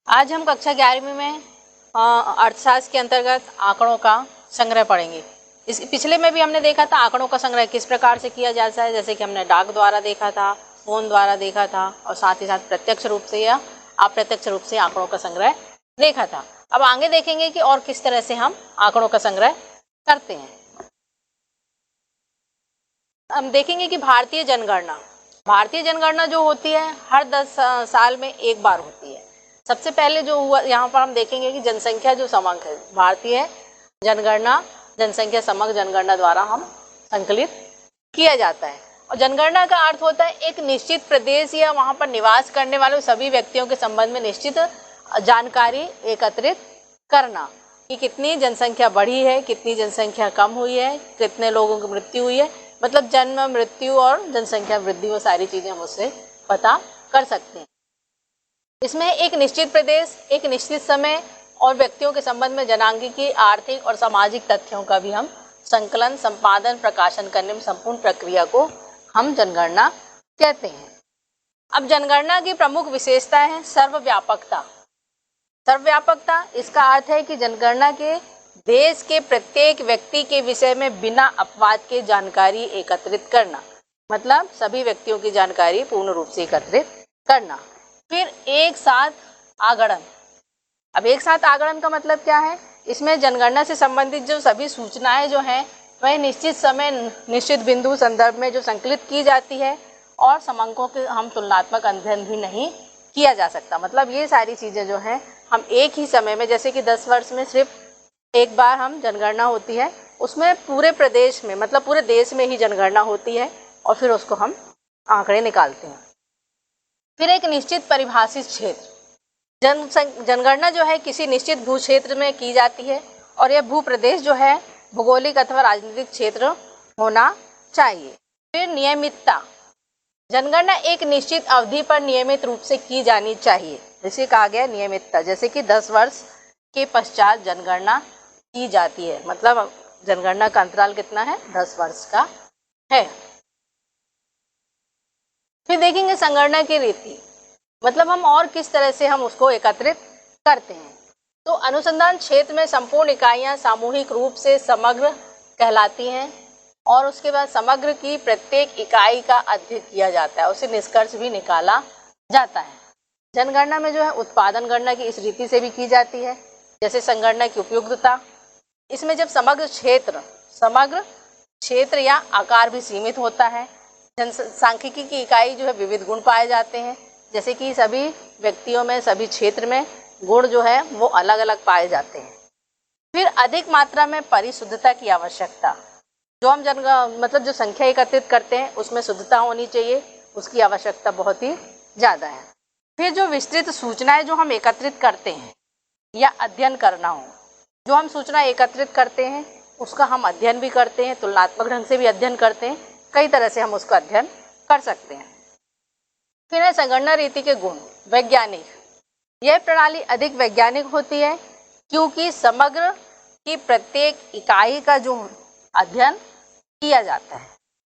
आज हम कक्षा 11वीं में अर्थशास्त्र के अंतर्गत आंकड़ों का संग्रह पढ़ेंगे। इस पिछले में भी हमने देखा था आंकड़ों का संग्रह किस प्रकार से किया जाता है, जैसे कि हमने डाक द्वारा देखा था, फोन द्वारा देखा था और साथ ही साथ प्रत्यक्ष रूप से या अप्रत्यक्ष रूप से आंकड़ों का संग्रह देखा था। अब आगे देखेंगे कि और किस तरह से हम आंकड़ों का संग्रह करते हैं। हम देखेंगे कि भारतीय जनगणना जो होती है हर 10 साल में एक बार होती है। सबसे पहले जो हुआ यहाँ पर हम देखेंगे कि जनसंख्या जो समग्र है, भारतीय जनगणना जनसंख्या समग्र जनगणना द्वारा हम संकलित किया जाता है। और जनगणना का अर्थ होता है एक निश्चित प्रदेश या वहाँ पर निवास करने वाले सभी व्यक्तियों के संबंध में निश्चित जानकारी एकत्रित करना कि कितनी जनसंख्या बढ़ी है, कितनी जनसंख्या कम हुई है, कितने लोगों की मृत्यु हुई है, मतलब जन्म मृत्यु और जनसंख्या वृद्धि, वो सारी चीज़ें हम उससे पता कर सकते हैं। इसमें एक निश्चित प्रदेश, एक निश्चित समय और व्यक्तियों के संबंध में जनांगीकी, आर्थिक और सामाजिक तथ्यों का भी हम संकलन, संपादन, प्रकाशन करने में संपूर्ण प्रक्रिया को हम जनगणना कहते हैं। अब जनगणना की प्रमुख विशेषता है सर्वव्यापकता। सर्वव्यापकता इसका अर्थ है कि जनगणना के देश के प्रत्येक व्यक्ति के विषय में बिना अपवाद के जानकारी एकत्रित करना, मतलब सभी व्यक्तियों की जानकारी पूर्ण रूप से एकत्रित करना। फिर एक साथ आगणन। अब एक साथ आगणन का मतलब क्या है? इसमें जनगणना से संबंधित जो सभी सूचनाएं जो हैं वह निश्चित समय निश्चित बिंदु संदर्भ में जो संकलित की जाती है और समांकों के हम तुलनात्मक अध्ययन भी नहीं किया जा सकता। मतलब ये सारी चीज़ें जो हैं हम एक ही समय में, जैसे कि 10 वर्ष में सिर्फ एक बार हम जनगणना होती है, उसमें पूरे प्रदेश में मतलब पूरे देश में ही जनगणना होती है और फिर उसको हम आंकड़े निकालते हैं। फिर एक निश्चित परिभाषित क्षेत्र। जनगणना जो है किसी निश्चित भू क्षेत्र में की जाती है और यह भू प्रदेश जो है भौगोलिक अथवा राजनीतिक क्षेत्र होना चाहिए। फिर नियमितता। जनगणना एक निश्चित अवधि पर नियमित रूप से की जानी चाहिए, जिसे कहा गया नियमितता। जैसे कि 10 वर्ष के पश्चात जनगणना की जाती है, मतलब जनगणना का अंतराल कितना है? 10 वर्ष का है। फिर देखेंगे संगणना की रीति, मतलब हम और किस तरह से हम उसको एकत्रित करते हैं। तो अनुसंधान क्षेत्र में संपूर्ण इकाइयां सामूहिक रूप से समग्र कहलाती हैं और उसके बाद समग्र की प्रत्येक इकाई का अध्ययन किया जाता है, उससे निष्कर्ष भी निकाला जाता है। जनगणना में जो है उत्पादन गणना की इस रीति से भी की जाती है, जैसे संगणना की उपयुक्तता। इसमें जब समग्र क्षेत्र या आकार भी सीमित होता है। जनसांख्यिकी की इकाई जो है विविध गुण पाए जाते हैं, जैसे कि सभी व्यक्तियों में सभी क्षेत्र में गुण जो है वो अलग अलग पाए जाते हैं। फिर अधिक मात्रा में परिशुद्धता की आवश्यकता। जो हम मतलब जो संख्या एकत्रित करते हैं उसमें शुद्धता होनी चाहिए, उसकी आवश्यकता बहुत ही ज़्यादा है। फिर जो विस्तृत सूचनाएं जो हम एकत्रित करते हैं या अध्ययन करना हो, जो हम सूचना एकत्रित करते हैं उसका हम अध्ययन भी करते हैं, तुलनात्मक ढंग से भी अध्ययन करते हैं, कई तरह से हम उसका अध्ययन कर सकते हैं। फिर है संगणना रीति के गुण। वैज्ञानिक, यह प्रणाली अधिक वैज्ञानिक होती है क्योंकि समग्र की प्रत्येक इकाई का जो अध्ययन किया जाता है।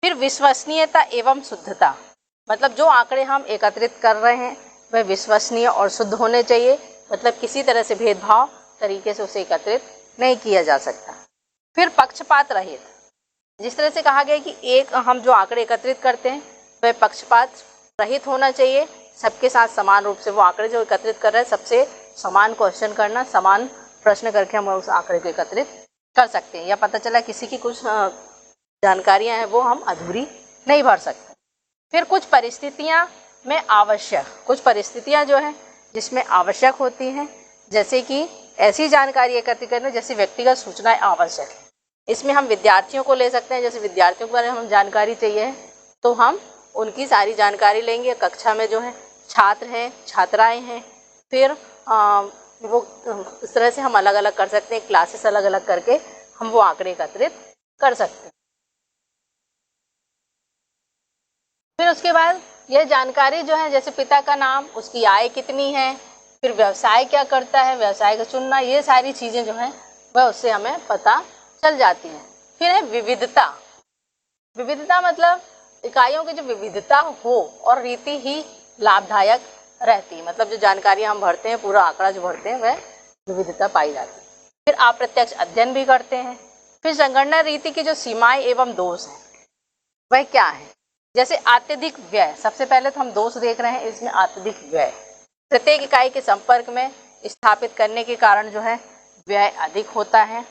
फिर विश्वसनीयता एवं शुद्धता, मतलब जो आंकड़े हम एकत्रित कर रहे हैं वह विश्वसनीय और शुद्ध होने चाहिए, मतलब किसी तरह से भेदभाव तरीके से उसे एकत्रित नहीं किया जा सकता। फिर पक्षपात रहित, जिस तरह से कहा गया कि एक हम जो आंकड़े एकत्रित करते हैं वह पक्षपात रहित होना चाहिए, सबके साथ समान रूप से वो आंकड़े जो एकत्रित कर रहे हैं सबसे समान क्वेश्चन करना, समान प्रश्न करके हम उस आंकड़े को एकत्रित कर सकते हैं, या पता चला किसी की कुछ जानकारियां हैं वो हम अधूरी नहीं भर सकते। फिर कुछ परिस्थितियां में आवश्यक, कुछ परिस्थितियां जो है जिसमें आवश्यक होती हैं, जैसे कि ऐसी जानकारी एकत्रित करना जैसे व्यक्तिगत सूचनाएं आवश्यक है। इसमें हम विद्यार्थियों को ले सकते हैं, जैसे विद्यार्थियों के बारे में हम जानकारी चाहिए तो हम उनकी सारी जानकारी लेंगे। कक्षा में जो है छात्र हैं, छात्राएं हैं, फिर वो इस तरह से हम अलग अलग कर सकते हैं, क्लासेस अलग अलग करके हम वो आंकड़े एकत्रित कर सकते हैं। फिर उसके बाद यह जानकारी जो है जैसे पिता का नाम, उसकी आय कितनी है, फिर व्यवसाय क्या करता है, व्यवसाय का चुनना, ये सारी चीज़ें जो हैं वह उससे हमें पता चल जाती हैं। फिर है विविधता। विविधता मतलब इकाइयों की जो विविधता हो और रीति ही लाभदायक रहती है, मतलब जो जानकारी हम भरते हैं, पूरा आंकड़ा जो भरते हैं वह विविधता पाई जाती है। फिर अप्रत्यक्ष अध्ययन भी करते हैं। फिर जनगणना रीति की जो सीमाएं एवं दोष हैं वह क्या है? जैसे अत्यधिक व्यय, सबसे पहले तो हम दोष देख रहे हैं इसमें, अत्यधिक व्यय, प्रत्येक इकाई के संपर्क में स्थापित करने के कारण जो है व्यय अधिक होता है।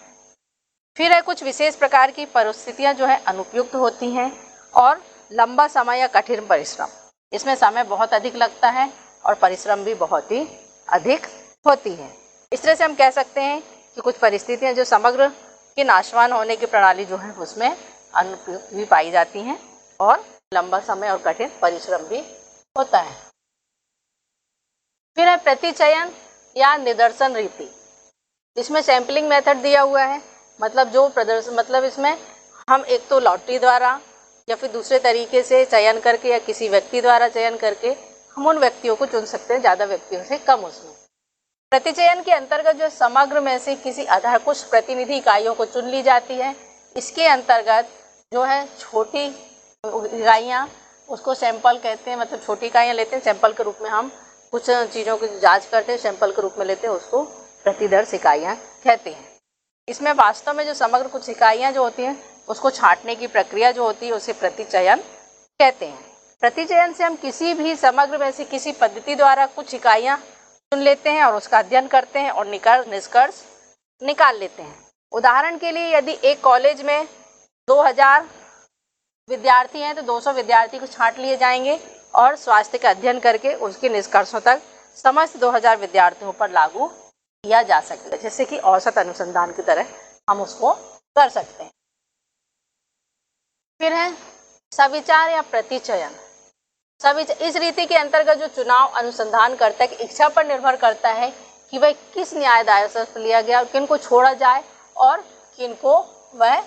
फिर है कुछ विशेष प्रकार की परिस्थितियां जो है अनुपयुक्त होती हैं, और लंबा समय या कठिन परिश्रम, इसमें समय बहुत अधिक लगता है और परिश्रम भी बहुत ही अधिक होती है। इस तरह से हम कह सकते हैं कि कुछ परिस्थितियां जो समग्र के नाशवान होने की प्रणाली जो है उसमें अनुपयुक्त भी पाई जाती हैं, और लंबा समय और कठिन परिश्रम भी होता है। फिर है प्रतिचयन या निदर्शन रीति, इसमें सैंपलिंग मेथड दिया हुआ है, मतलब जो प्रदर्शन, मतलब इसमें हम एक तो लॉटरी द्वारा या फिर दूसरे तरीके से चयन करके या किसी व्यक्ति द्वारा चयन करके हम उन व्यक्तियों को चुन सकते हैं, ज़्यादा व्यक्तियों से कम उसमें। प्रतिचयन के अंतर्गत जो समग्र में से किसी आधार कुछ प्रतिनिधि इकाइयों को चुन ली जाती है। इसके अंतर्गत जो है छोटी इकाइयाँ, उसको सैंपल कहते हैं, मतलब छोटी इकाइयाँ लेते हैं, सैंपल के रूप में हम कुछ चीज़ों की जांच करते हैं, सैंपल के रूप में लेते हैं, उसको प्रतिदर्श इकाइयाँ कहते हैं। इसमें वास्तव में जो समग्र कुछ इकाइयाँ जो होती हैं उसको छांटने की प्रक्रिया जो होती है उसे प्रतिचयन कहते हैं। प्रतिचयन से हम किसी भी समग्र में से किसी पद्धति द्वारा कुछ इकाइयाँ चुन लेते हैं और उसका अध्ययन करते हैं और निष्कर्ष निकाल लेते हैं। उदाहरण के लिए यदि एक कॉलेज में 2000 विद्यार्थी हैं तो 200 विद्यार्थी को छांट लिए जाएंगे और स्वास्थ्य का अध्ययन करके उसके निष्कर्षों तक समस्त 2000 विद्यार्थियों पर लागू किया जा सकेगा, जैसे कि औसत अनुसंधान की तरह हम उसको कर सकते हैं। फिर है सविचार या प्रतिचयन। इस रीति के अंतर्गत जो चुनाव अनुसंधानकर्ता की इच्छा पर निर्भर करता है कि वह किस न्याय दायरे से लिया गया और किनको छोड़ा जाए और किनको वह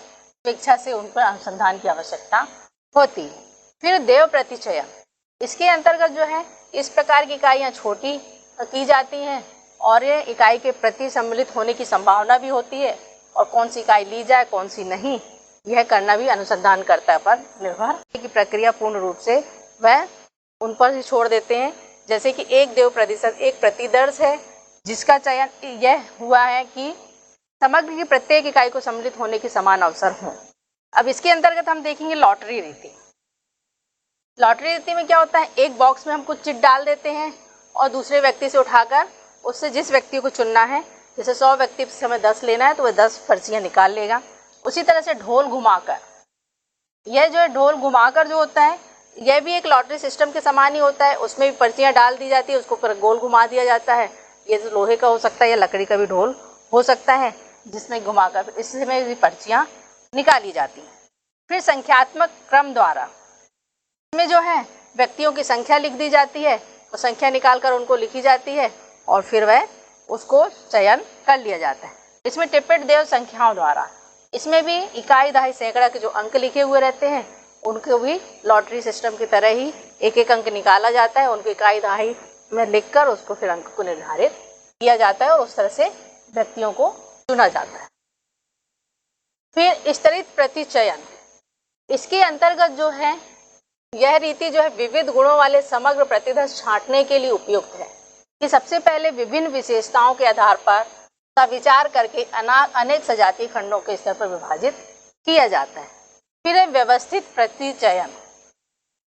इच्छा से उन पर अनुसंधान की आवश्यकता होती है। फिर देव प्रतिचयन, इसके अंतर्गत जो है इस प्रकार की इकाइयाँ छोटी की जाती हैं और ये इकाई के प्रति सम्मिलित होने की संभावना भी होती है, और कौन सी इकाई ली जाए कौन सी नहीं, यह करना भी अनुसंधानकर्ता पर निर्भर की प्रक्रिया पूर्ण रूप से वह उन पर ही छोड़ देते हैं। जैसे कि एक देव प्रतिशत एक प्रतिदर्श है जिसका चयन यह हुआ है कि समग्र की प्रत्येक इकाई को सम्मिलित होने के समान अवसर हों। अब इसके अंतर्गत हम देखेंगे लॉटरी रीति। लॉटरी रीति में क्या होता है, एक बॉक्स में हम कुछ चिट डाल देते हैं और दूसरे व्यक्ति से उठाकर उससे जिस व्यक्ति को चुनना है, जैसे 100 व्यक्ति से हमें 10 लेना है तो वह 10 पर्चियाँ निकाल लेगा। उसी तरह से ढोल घुमाकर, यह जो है ढोल घुमाकर जो होता है यह भी एक लॉटरी सिस्टम के समान ही होता है। उसमें भी पर्चियाँ डाल दी जाती है, उसको पूरा गोल घुमा दिया जाता है। ये जो लोहे का हो सकता है या लकड़ी का भी ढोल हो सकता है जिसमें घुमाकर इसमें भी पर्चियाँ निकाली जाती हैं। फिर संख्यात्मक क्रम द्वारा इसमें जो है व्यक्तियों की संख्या लिख दी जाती है और संख्या निकाल कर उनको लिखी जाती है और फिर वह उसको चयन कर लिया जाता है। इसमें टिप्पण देव संख्याओं द्वारा, इसमें भी इकाई दहाई सैकड़ा के जो अंक लिखे हुए रहते हैं उनको भी लॉटरी सिस्टम की तरह ही एक एक अंक निकाला जाता है, उनको इकाई दहाई में लिखकर उसको फिर अंक को निर्धारित किया जाता है और उस तरह से व्यक्तियों को चुना जाता है। फिर स्तरित प्रतिचयन, इसके अंतर्गत जो है यह रीति जो है विविध गुणों वाले समग्र प्रतिदर्श छांटने के लिए उपयुक्त है कि सबसे पहले विभिन्न विशेषताओं के आधार पर विचार करके अनेक सजातीय खंडों के स्तर पर विभाजित किया जाता है। फिर है व्यवस्थित प्रतिचयन।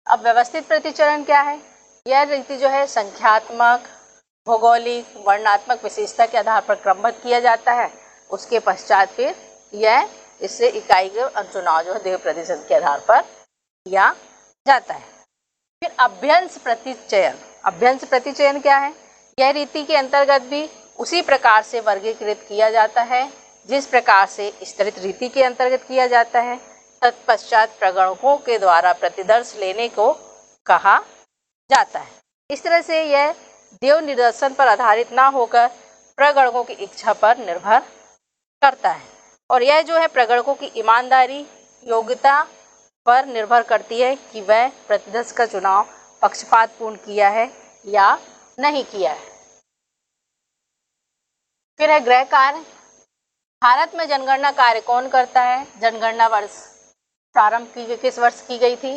अब व्यवस्थित प्रतिचयन क्या है, यह रीति जो है संख्यात्मक, भौगोलिक, वर्णात्मक विशेषता के आधार पर क्रमबद्ध किया जाता है। उसके पश्चात फिर यह इससे इकाई के चुनाव जो है देव प्रतिशत के आधार पर किया जाता है। फिर अभ्यंश प्रतिचयन। अभ्यंश प्रतिचयन क्या है, यह रीति के अंतर्गत भी उसी प्रकार से वर्गीकृत किया जाता है जिस प्रकार से स्तरित रीति के अंतर्गत किया जाता है। तत्पश्चात प्रगणकों के द्वारा प्रतिदर्श लेने को कहा जाता है। इस तरह से यह देव निदर्शन पर आधारित ना होकर प्रगणकों की इच्छा पर निर्भर करता है और यह जो है प्रगणकों की ईमानदारी, योग्यता पर निर्भर करती है कि वह प्रतिदर्श का चुनाव पक्षपातपूर्ण किया है या नहीं किया है। फिर है गृह कार्य। भारत में जनगणना कार्य कौन करता है, जनगणना वर्ष प्रारंभ की किस वर्ष की गई थी,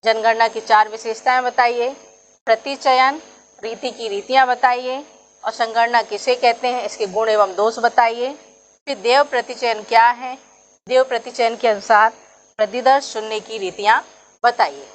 जनगणना की 4 विशेषताएं बताइए। प्रतिचयन, रीति की रीतियाँ बताइए और संगणना किसे कहते हैं, इसके गुण एवं दोष बताइए। फिर देव प्रतिचयन क्या है, देव प्रतिचयन के अनुसार प्रतिदर्श चुनने की रीतियाँ बताइए।